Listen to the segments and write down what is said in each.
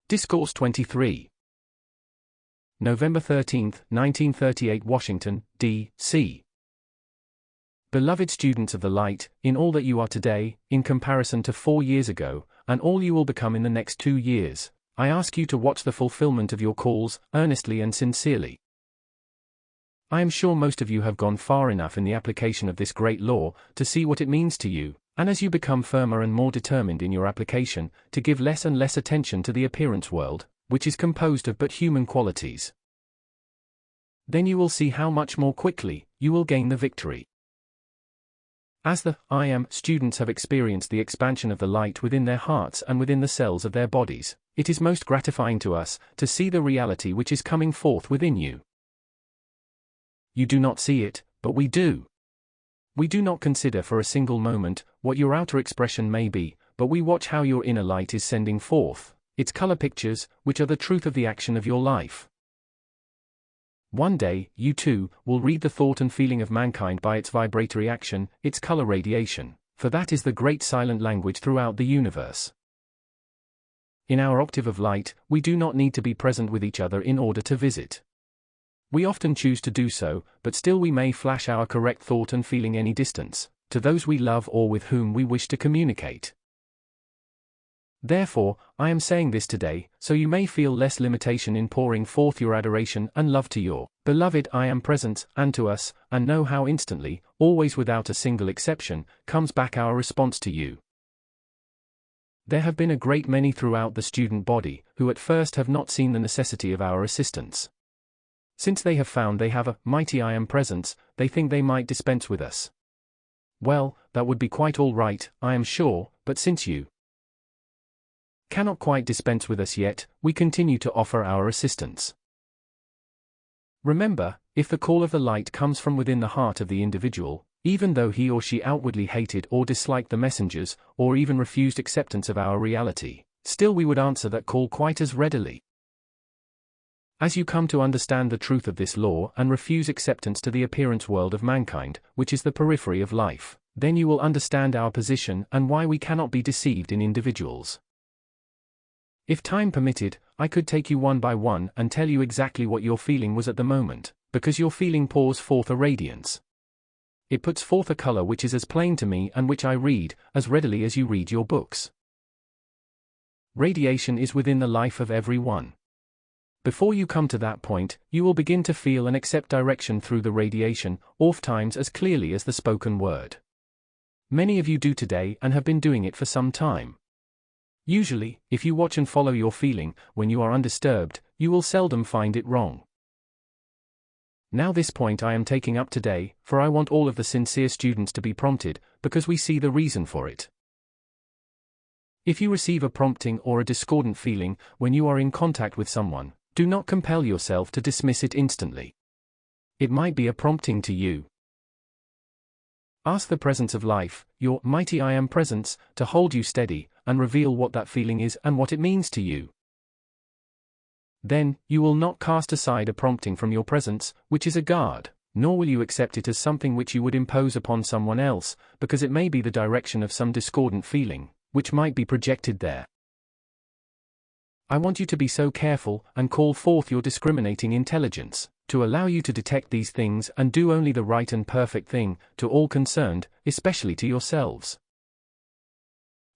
Discourse 23. November 13, 1938 Washington, D.C. Beloved students of the light, in all that you are today, in comparison to 4 years ago, and all you will become in the next 2 years, I ask you to watch the fulfillment of your calls, earnestly and sincerely. I am sure most of you have gone far enough in the application of this great law to see what it means to you, and as you become firmer and more determined in your application, to give less and less attention to the appearance world, which is composed of but human qualities. Then you will see how much more quickly you will gain the victory. As the I Am students have experienced the expansion of the light within their hearts and within the cells of their bodies, it is most gratifying to us to see the reality which is coming forth within you. You do not see it, but we do. We do not consider for a single moment what your outer expression may be, but we watch how your inner light is sending forth its color pictures, which are the truth of the action of your life. One day, you too will read the thought and feeling of mankind by its vibratory action, its color radiation, for that is the great silent language throughout the universe. In our octave of light, we do not need to be present with each other in order to visit. We often choose to do so, but still we may flash our correct thought and feeling any distance, to those we love or with whom we wish to communicate. Therefore, I am saying this today, so you may feel less limitation in pouring forth your adoration and love to your beloved I Am presence, and to us, and know how instantly, always without a single exception, comes back our response to you. There have been a great many throughout the student body, who at first have not seen the necessity of our assistance. Since they have found they have a mighty I Am presence, they think they might dispense with us. Well, that would be quite all right, I am sure, but since you cannot quite dispense with us yet, we continue to offer our assistance. Remember, if the call of the light comes from within the heart of the individual, even though he or she outwardly hated or disliked the messengers, or even refused acceptance of our reality, still we would answer that call quite as readily. As you come to understand the truth of this law and refuse acceptance to the appearance world of mankind, which is the periphery of life, then you will understand our position and why we cannot be deceived in individuals. If time permitted, I could take you one by one and tell you exactly what your feeling was at the moment, because your feeling pours forth a radiance. It puts forth a color which is as plain to me and which I read, as readily as you read your books. Radiation is within the life of every one. Before you come to that point, you will begin to feel and accept direction through the radiation, ofttimes as clearly as the spoken word. Many of you do today and have been doing it for some time. Usually, if you watch and follow your feeling, when you are undisturbed, you will seldom find it wrong. Now this point I am taking up today, for I want all of the sincere students to be prompted, because we see the reason for it. If you receive a prompting or a discordant feeling when you are in contact with someone, do not compel yourself to dismiss it instantly. It might be a prompting to you. Ask the presence of life, your mighty I Am presence, to hold you steady, and reveal what that feeling is and what it means to you. Then, you will not cast aside a prompting from your presence, which is a guard, nor will you accept it as something which you would impose upon someone else, because it may be the direction of some discordant feeling, which might be projected there. I want you to be so careful and call forth your discriminating intelligence, to allow you to detect these things and do only the right and perfect thing, to all concerned, especially to yourselves.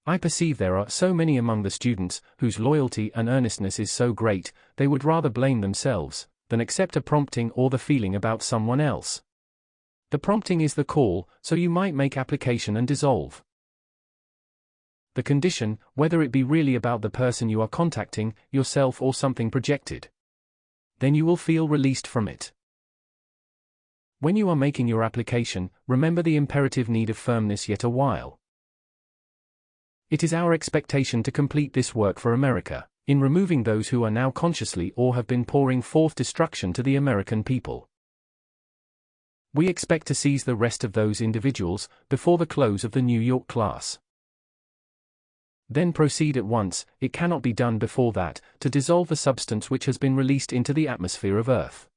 I perceive there are so many among the students, whose loyalty and earnestness is so great, they would rather blame themselves, than accept a prompting or the feeling about someone else. The prompting is the call, so you might make application and dissolve the condition, whether it be really about the person you are contacting, yourself or something projected. Then you will feel released from it. When you are making your application, remember the imperative need of firmness yet a while. It is our expectation to complete this work for America, in removing those who are now consciously or have been pouring forth destruction to the American people. We expect to seize the rest of those individuals before the close of the New York class. Then proceed at once, it cannot be done before that, to dissolve the substance which has been released into the atmosphere of Earth.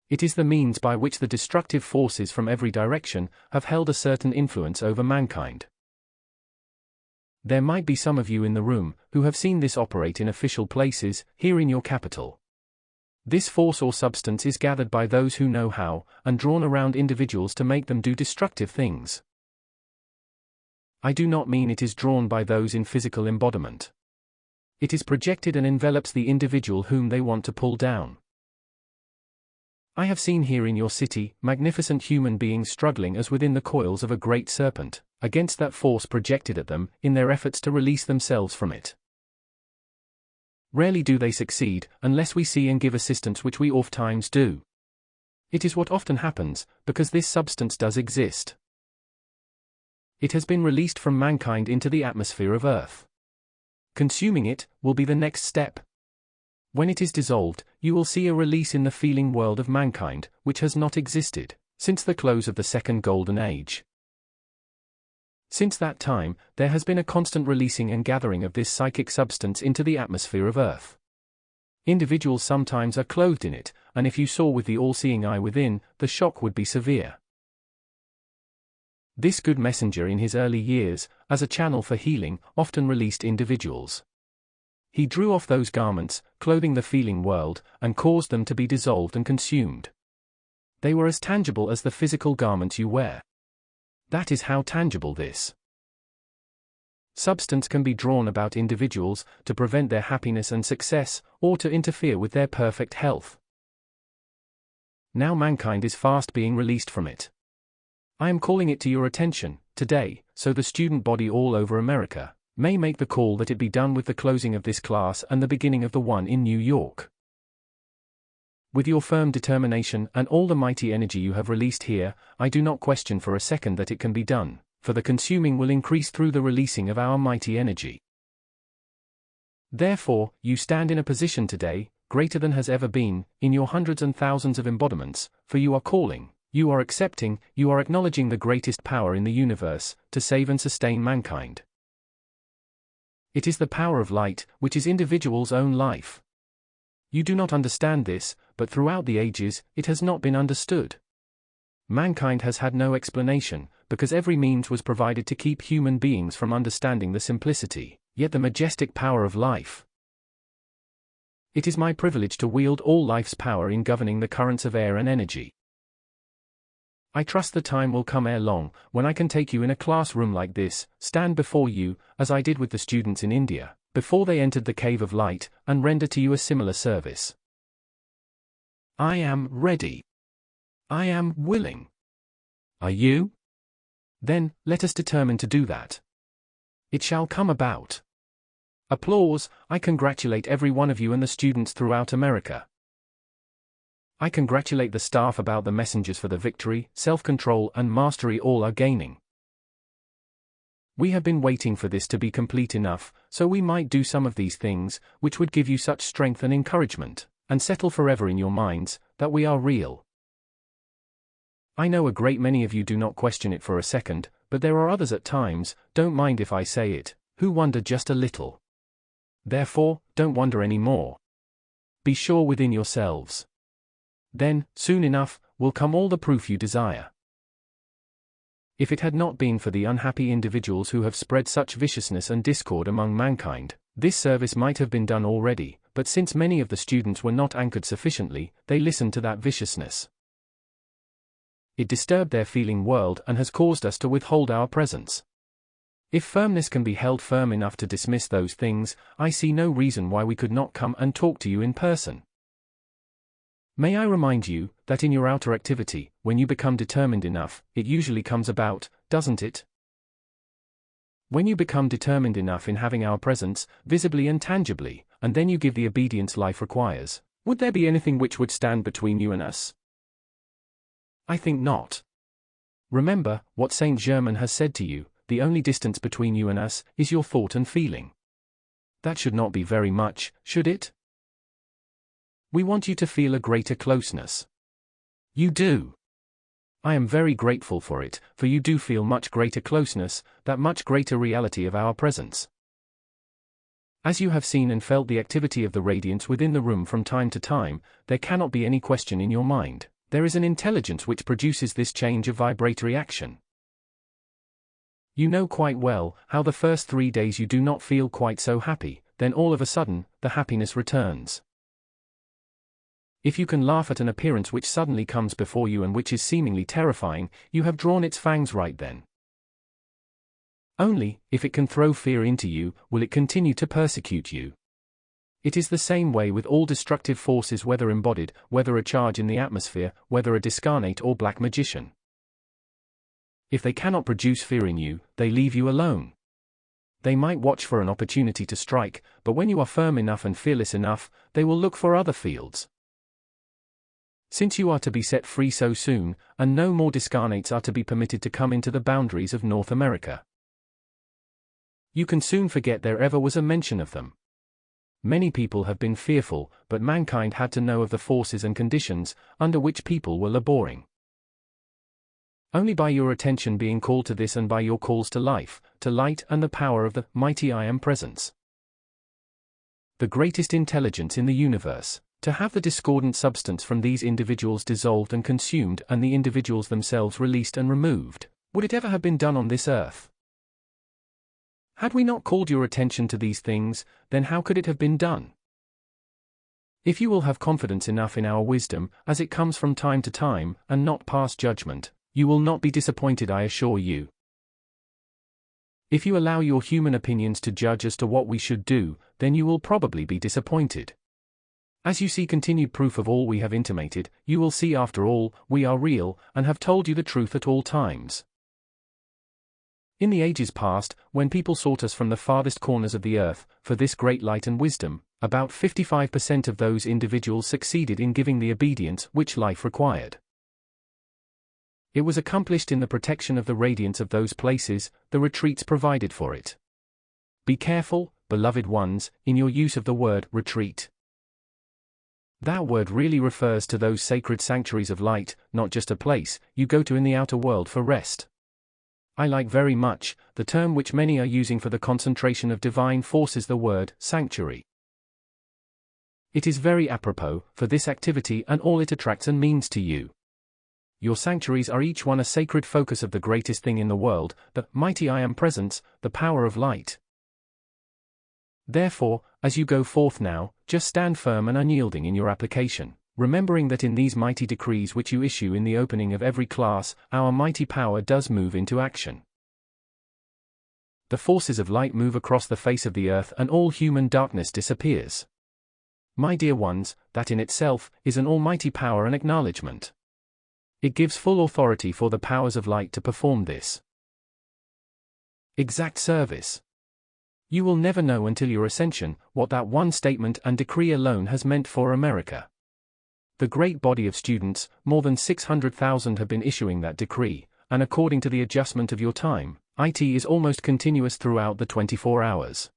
It is the means by which the destructive forces from every direction have held a certain influence over mankind. There might be some of you in the room who have seen this operate in official places, here in your capital. This force or substance is gathered by those who know how, and drawn around individuals to make them do destructive things. I do not mean it is drawn by those in physical embodiment. It is projected and envelops the individual whom they want to pull down. I have seen here in your city magnificent human beings struggling as within the coils of a great serpent, against that force projected at them, in their efforts to release themselves from it. Rarely do they succeed, unless we see and give assistance, which we oftentimes do. It is what often happens, because this substance does exist. It has been released from mankind into the atmosphere of Earth. Consuming it will be the next step. When it is dissolved, you will see a release in the feeling world of mankind, which has not existed since the close of the Second Golden Age. Since that time, there has been a constant releasing and gathering of this psychic substance into the atmosphere of Earth. Individuals sometimes are clothed in it, and if you saw with the all-seeing eye within, the shock would be severe. This good messenger in his early years, as a channel for healing, often released individuals. He drew off those garments, clothing the feeling world, and caused them to be dissolved and consumed. They were as tangible as the physical garments you wear. That is how tangible this substance can be drawn about individuals, to prevent their happiness and success, or to interfere with their perfect health. Now mankind is fast being released from it. I am calling it to your attention today, so the student body all over America may make the call that it be done with the closing of this class and the beginning of the one in New York. With your firm determination and all the mighty energy you have released here, I do not question for a second that it can be done, for the consuming will increase through the releasing of our mighty energy. Therefore, you stand in a position today, greater than has ever been, in your hundreds and thousands of embodiments, for you are calling, you are accepting, you are acknowledging the greatest power in the universe, to save and sustain mankind. It is the power of light, which is individual's own life. You do not understand this, but throughout the ages, it has not been understood. Mankind has had no explanation, because every means was provided to keep human beings from understanding the simplicity, yet the majestic power of life. It is my privilege to wield all life's power in governing the currents of air and energy. I trust the time will come ere long, when I can take you in a classroom like this, stand before you, as I did with the students in India, before they entered the cave of light, and render to you a similar service. I am ready. I am willing. Are you? Then, let us determine to do that. It shall come about. Applause. I congratulate every one of you and the students throughout America. I congratulate the staff about the messengers for the victory, self-control and mastery all are gaining. We have been waiting for this to be complete enough, so we might do some of these things, which would give you such strength and encouragement, and settle forever in your minds, that we are real. I know a great many of you do not question it for a second, but there are others at times, don't mind if I say it, who wonder just a little. Therefore, don't wonder any more. Be sure within yourselves. Then, soon enough, will come all the proof you desire. If it had not been for the unhappy individuals who have spread such viciousness and discord among mankind, this service might have been done already, but since many of the students were not anchored sufficiently, they listened to that viciousness. It disturbed their feeling world and has caused us to withhold our presence. If firmness can be held firm enough to dismiss those things, I see no reason why we could not come and talk to you in person. May I remind you, that in your outer activity, when you become determined enough, it usually comes about, doesn't it? When you become determined enough in having our presence, visibly and tangibly, and then you give the obedience life requires, would there be anything which would stand between you and us? I think not. Remember, what Saint Germain has said to you, the only distance between you and us, is your thought and feeling. That should not be very much, should it? We want you to feel a greater closeness. You do. I am very grateful for it, for you do feel much greater closeness, that much greater reality of our presence. As you have seen and felt the activity of the radiance within the room from time to time, there cannot be any question in your mind. There is an intelligence which produces this change of vibratory action. You know quite well how the first 3 days you do not feel quite so happy, then all of a sudden, the happiness returns. If you can laugh at an appearance which suddenly comes before you and which is seemingly terrifying, you have drawn its fangs right then. Only, if it can throw fear into you, will it continue to persecute you. It is the same way with all destructive forces, whether embodied, whether a charge in the atmosphere, whether a discarnate or black magician. If they cannot produce fear in you, they leave you alone. They might watch for an opportunity to strike, but when you are firm enough and fearless enough, they will look for other fields. Since you are to be set free so soon, and no more discarnates are to be permitted to come into the boundaries of North America, you can soon forget there ever was a mention of them. Many people have been fearful, but mankind had to know of the forces and conditions under which people were laboring. Only by your attention being called to this and by your calls to life, to light and the power of the mighty I Am Presence, the greatest intelligence in the universe, to have the discordant substance from these individuals dissolved and consumed and the individuals themselves released and removed, would it ever have been done on this earth? Had we not called your attention to these things, then how could it have been done? If you will have confidence enough in our wisdom, as it comes from time to time, and not pass judgment, you will not be disappointed, I assure you. If you allow your human opinions to judge as to what we should do, then you will probably be disappointed. As you see continued proof of all we have intimated, you will see after all, we are real, and have told you the truth at all times. In the ages past, when people sought us from the farthest corners of the earth, for this great light and wisdom, about 55% of those individuals succeeded in giving the obedience which life required. It was accomplished in the protection of the radiance of those places, the retreats provided for it. Be careful, beloved ones, in your use of the word retreat. That word really refers to those sacred sanctuaries of light, not just a place you go to in the outer world for rest. I like very much the term which many are using for the concentration of divine forces, the word sanctuary. It is very apropos for this activity and all it attracts and means to you. Your sanctuaries are each one a sacred focus of the greatest thing in the world, the mighty I Am Presence, the power of light. Therefore, as you go forth now, just stand firm and unyielding in your application, remembering that in these mighty decrees which you issue in the opening of every class, our mighty power does move into action. The forces of light move across the face of the earth and all human darkness disappears. My dear ones, that in itself is an almighty power and acknowledgement. It gives full authority for the powers of light to perform this exact service. You will never know until your ascension what that one statement and decree alone has meant for America. The great body of students, more than 600,000, have been issuing that decree, and according to the adjustment of your time, it is almost continuous throughout the 24 hours.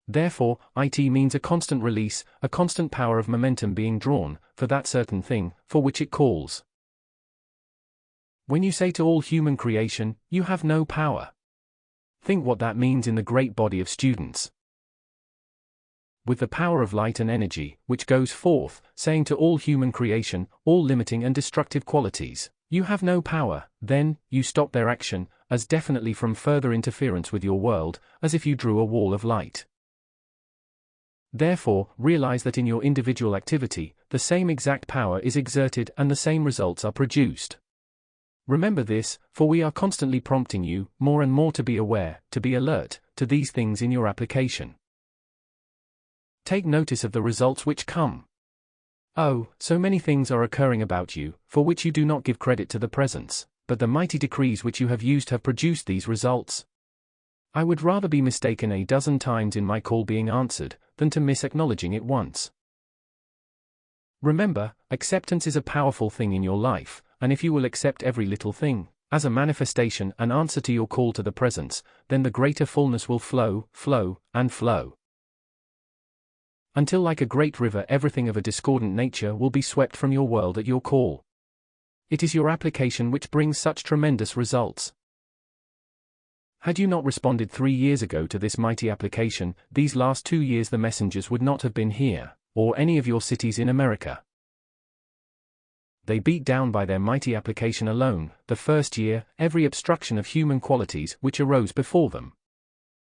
Therefore, it means a constant release, a constant power of momentum being drawn, for that certain thing, for which it calls. When you say to all human creation, you have no power. Think what that means in the great body of students. With the power of light and energy, which goes forth, saying to all human creation, all limiting and destructive qualities, you have no power, then, you stop their action, as definitely from further interference with your world, as if you drew a wall of light. Therefore, realize that in your individual activity, the same exact power is exerted and the same results are produced. Remember this, for we are constantly prompting you, more and more, to be aware, to be alert, to these things in your application. Take notice of the results which come. Oh, so many things are occurring about you, for which you do not give credit to the presence, but the mighty decrees which you have used have produced these results. I would rather be mistaken a dozen times in my call being answered, than to miss acknowledging it once. Remember, acceptance is a powerful thing in your life, and if you will accept every little thing, as a manifestation and answer to your call to the presence, then the greater fullness will flow, flow, and flow. Until like a great river everything of a discordant nature will be swept from your world at your call. It is your application which brings such tremendous results. Had you not responded 3 years ago to this mighty application, these last 2 years the messengers would not have been here, or any of your cities in America. they beat down by their mighty application alone, the first year, every obstruction of human qualities which arose before them.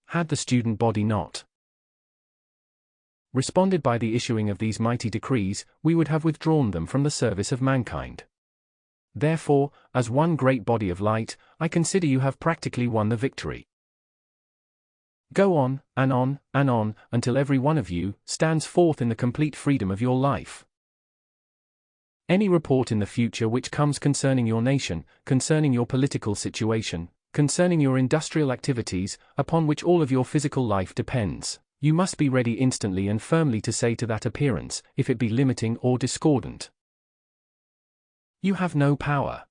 Had the student body not responded by the issuing of these mighty decrees, we would have withdrawn them from the service of mankind. Therefore, as one great body of light, I consider you have practically won the victory. Go on, until every one of you stands forth in the complete freedom of your life. Any report in the future which comes concerning your nation, concerning your political situation, concerning your industrial activities, upon which all of your physical life depends, you must be ready instantly and firmly to say to that appearance, if it be limiting or discordant, you have no power.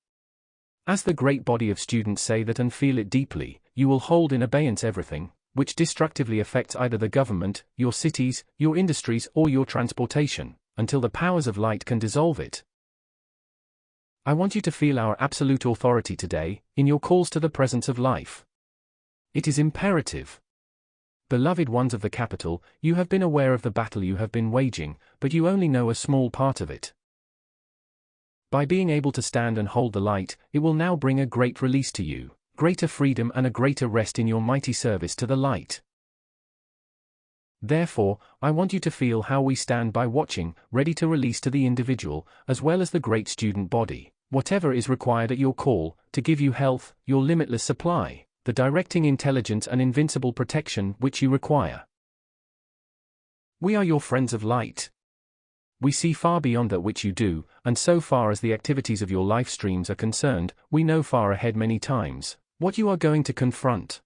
As the great body of students say that and feel it deeply, you will hold in abeyance everything which destructively affects either the government, your cities, your industries, or your transportation, until the powers of light can dissolve it. I want you to feel our absolute authority today, in your calls to the presence of life. It is imperative. Beloved ones of the capital, you have been aware of the battle you have been waging, but you only know a small part of it. By being able to stand and hold the light, it will now bring a great release to you, greater freedom and a greater rest in your mighty service to the light. Therefore, I want you to feel how we stand by watching, ready to release to the individual, as well as the great student body, whatever is required at your call, to give you health, your limitless supply, the directing intelligence and invincible protection which you require. We are your friends of light. We see far beyond that which you do, and so far as the activities of your life streams are concerned, we know far ahead many times what you are going to confront.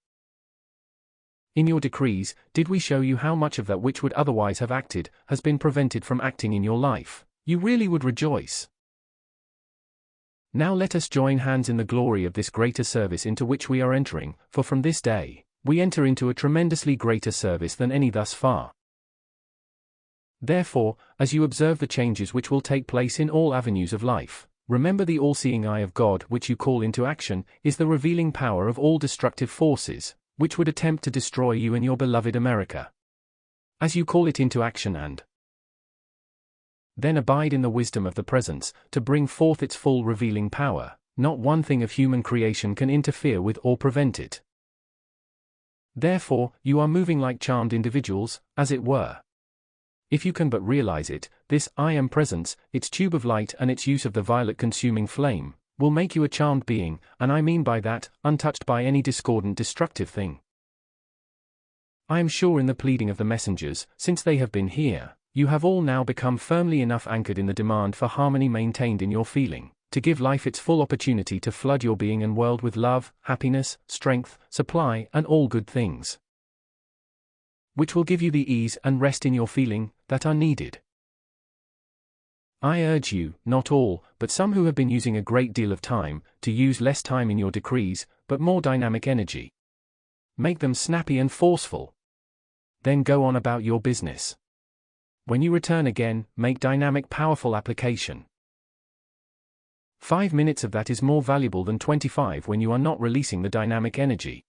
In your decrees, did we show you how much of that which would otherwise have acted, has been prevented from acting in your life? You really would rejoice. Now let us join hands in the glory of this greater service into which we are entering, for from this day, we enter into a tremendously greater service than any thus far. Therefore, as you observe the changes which will take place in all avenues of life, remember the all-seeing eye of God which you call into action, is the revealing power of all destructive forces, which would attempt to destroy you and your beloved America. As you call it into action and then abide in the wisdom of the presence, to bring forth its full revealing power, not one thing of human creation can interfere with or prevent it. Therefore, you are moving like charmed individuals, as it were. If you can but realize it, this I Am Presence, its tube of light and its use of the violet consuming flame, will make you a charmed being, and I mean by that, untouched by any discordant destructive thing. I am sure in the pleading of the messengers, since they have been here, you have all now become firmly enough anchored in the demand for harmony maintained in your feeling, to give life its full opportunity to flood your being and world with love, happiness, strength, supply, and all good things, which will give you the ease and rest in your feeling that are needed. I urge you, not all, but some who have been using a great deal of time, to use less time in your decrees, but more dynamic energy. Make them snappy and forceful. Then go on about your business. When you return again, make dynamic powerful application. 5 minutes of that is more valuable than 25 when you are not releasing the dynamic energy.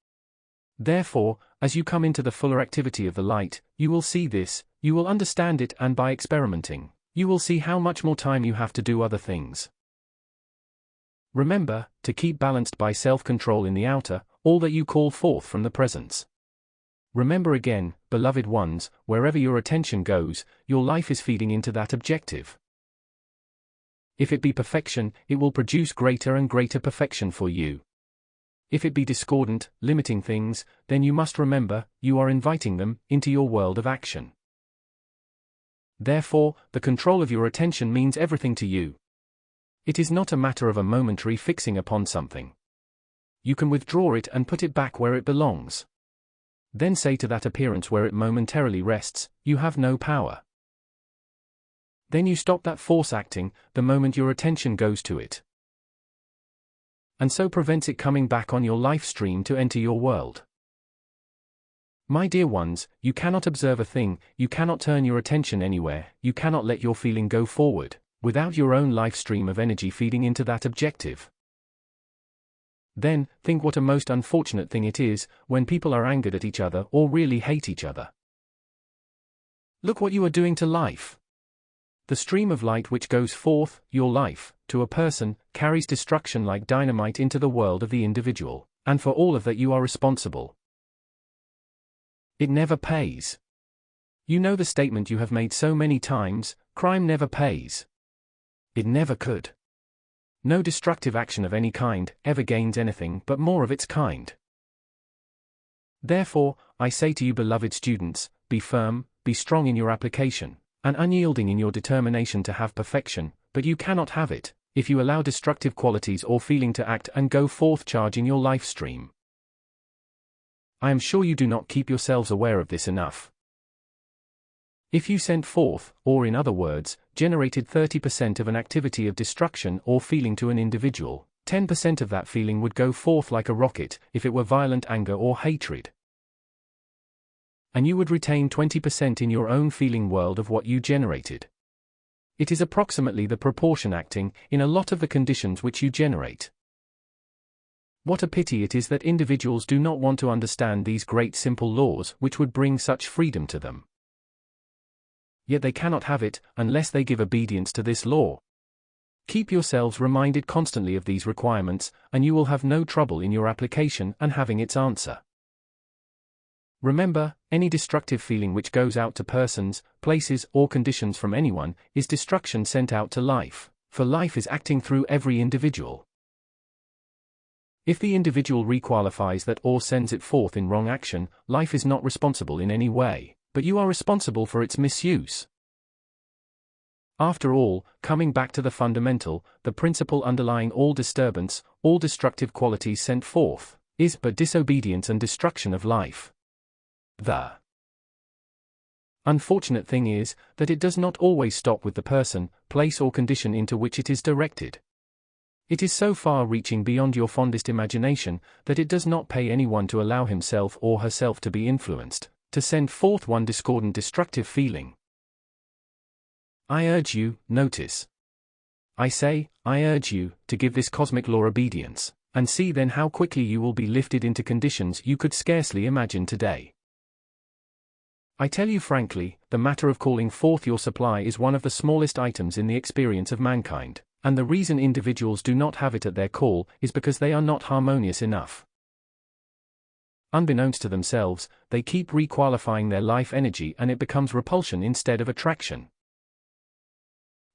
Therefore, as you come into the fuller activity of the light, you will see this, you will understand it, and by experimenting, you will see how much more time you have to do other things. Remember, to keep balanced by self-control in the outer, all that you call forth from the presence. Remember again, beloved ones, wherever your attention goes, your life is feeding into that objective. If it be perfection, it will produce greater and greater perfection for you. If it be discordant, limiting things, then you must remember, you are inviting them into your world of action. Therefore, the control of your attention means everything to you. It is not a matter of a momentary fixing upon something. You can withdraw it and put it back where it belongs. Then say to that appearance where it momentarily rests, you have no power. Then you stop that force acting, the moment your attention goes to it. And so prevents it coming back on your life stream to enter your world. My dear ones, you cannot observe a thing, you cannot turn your attention anywhere, you cannot let your feeling go forward, without your own life stream of energy feeding into that objective. Then, think what a most unfortunate thing it is, when people are angered at each other or really hate each other. Look what you are doing to life. The stream of light which goes forth, your life, to a person, carries destruction like dynamite into the world of the individual, and for all of that you are responsible. It never pays. You know the statement you have made so many times, crime never pays. It never could. No destructive action of any kind ever gains anything but more of its kind. Therefore, I say to you beloved students, be firm, be strong in your application, and unyielding in your determination to have perfection, but you cannot have it if you allow destructive qualities or feeling to act and go forth charging your life stream. I am sure you do not keep yourselves aware of this enough. If you sent forth, or in other words, generated 30% of an activity of destruction or feeling to an individual, 10% of that feeling would go forth like a rocket if it were violent anger or hatred. And you would retain 20% in your own feeling world of what you generated. It is approximately the proportion acting in a lot of the conditions which you generate. What a pity it is that individuals do not want to understand these great simple laws which would bring such freedom to them. Yet they cannot have it unless they give obedience to this law. Keep yourselves reminded constantly of these requirements, and you will have no trouble in your application and having its answer. Remember, any destructive feeling which goes out to persons, places, or conditions from anyone is destruction sent out to life, for life is acting through every individual. If the individual requalifies that or sends it forth in wrong action, life is not responsible in any way, but you are responsible for its misuse. After all, coming back to the fundamental, the principle underlying all disturbance, all destructive qualities sent forth, is but disobedience and destruction of life. The unfortunate thing is that it does not always stop with the person, place or condition into which it is directed. It is so far-reaching beyond your fondest imagination that it does not pay anyone to allow himself or herself to be influenced, to send forth one discordant destructive feeling. I urge you, notice. I say, I urge you, to give this cosmic law obedience, and see then how quickly you will be lifted into conditions you could scarcely imagine today. I tell you frankly, the matter of calling forth your supply is one of the smallest items in the experience of mankind, and the reason individuals do not have it at their call is because they are not harmonious enough. Unbeknownst to themselves, they keep requalifying their life energy and it becomes repulsion instead of attraction.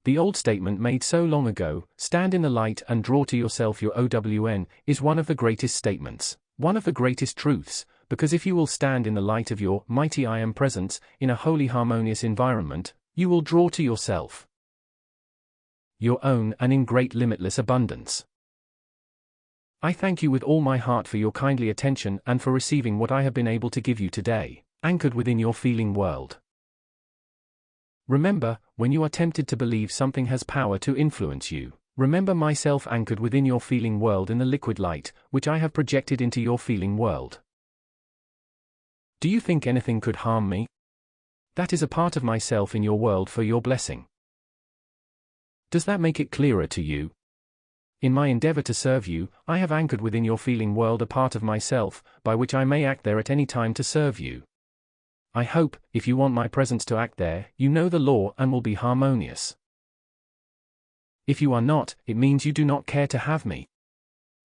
The old statement made so long ago, stand in the light and draw to yourself your OWN, is one of the greatest statements, one of the greatest truths, because if you will stand in the light of your mighty I Am presence, in a wholly harmonious environment, you will draw to yourself your own and in great limitless abundance. I thank you with all my heart for your kindly attention and for receiving what I have been able to give you today, anchored within your feeling world. Remember, when you are tempted to believe something has power to influence you, remember myself anchored within your feeling world in the liquid light, which I have projected into your feeling world. Do you think anything could harm me? That is a part of myself in your world for your blessing. Does that make it clearer to you? In my endeavor to serve you, I have anchored within your feeling world a part of myself, by which I may act there at any time to serve you. I hope, if you want my presence to act there, you know the law and will be harmonious. If you are not, it means you do not care to have me.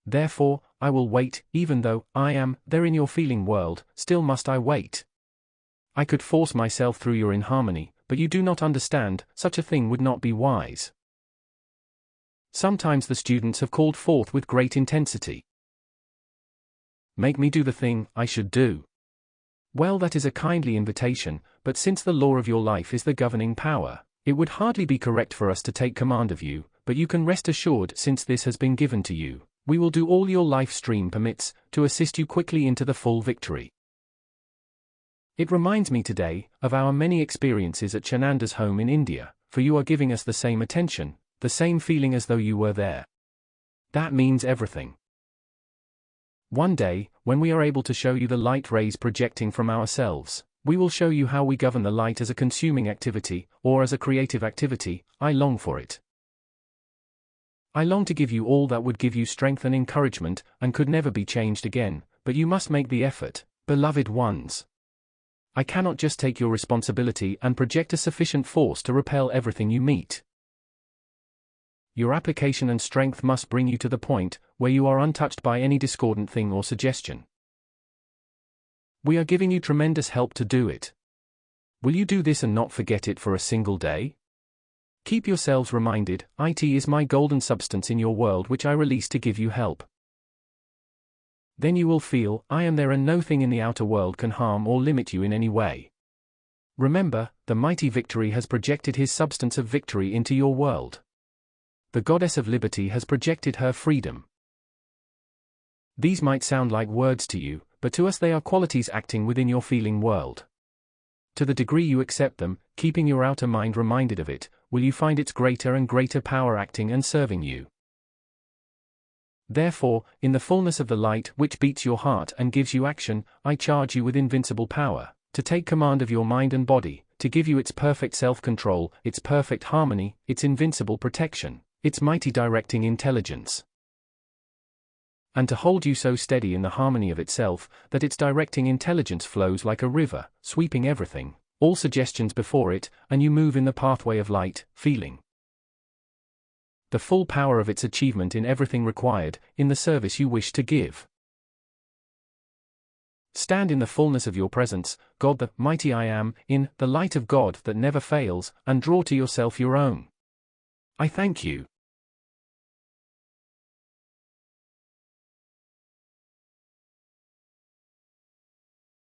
Therefore, I will wait, even though I am there in your feeling world, still must I wait. I could force myself through your inharmony, but you do not understand, such a thing would not be wise. Sometimes the students have called forth with great intensity. Make me do the thing I should do. Well, that is a kindly invitation, but since the law of your life is the governing power, it would hardly be correct for us to take command of you, but you can rest assured since this has been given to you, we will do all your life stream permits, to assist you quickly into the full victory. It reminds me today, of our many experiences at Chananda's home in India, for you are giving us the same attention, the same feeling as though you were there. That means everything. One day, when we are able to show you the light rays projecting from ourselves, we will show you how we govern the light as a consuming activity, or as a creative activity. I long for it. I long to give you all that would give you strength and encouragement, and could never be changed again, but you must make the effort, beloved ones. I cannot just take your responsibility and project a sufficient force to repel everything you meet. Your application and strength must bring you to the point where you are untouched by any discordant thing or suggestion. We are giving you tremendous help to do it. Will you do this and not forget it for a single day? Keep yourselves reminded, it is my golden substance in your world which I release to give you help. Then you will feel, I am there and no thing in the outer world can harm or limit you in any way. Remember, the mighty victory has projected his substance of victory into your world. The goddess of liberty has projected her freedom. These might sound like words to you, but to us they are qualities acting within your feeling world. To the degree you accept them, keeping your outer mind reminded of it, will you find its greater and greater power acting and serving you. Therefore, in the fullness of the light which beats your heart and gives you action, I charge you with invincible power, to take command of your mind and body, to give you its perfect self-control, its perfect harmony, its invincible protection, its mighty directing intelligence. And to hold you so steady in the harmony of itself, that its directing intelligence flows like a river, sweeping everything, all suggestions before it, and you move in the pathway of light, feeling the full power of its achievement in everything required, in the service you wish to give. Stand in the fullness of your presence, God the mighty I Am, in the light of God that never fails, and draw to yourself your own. I thank you.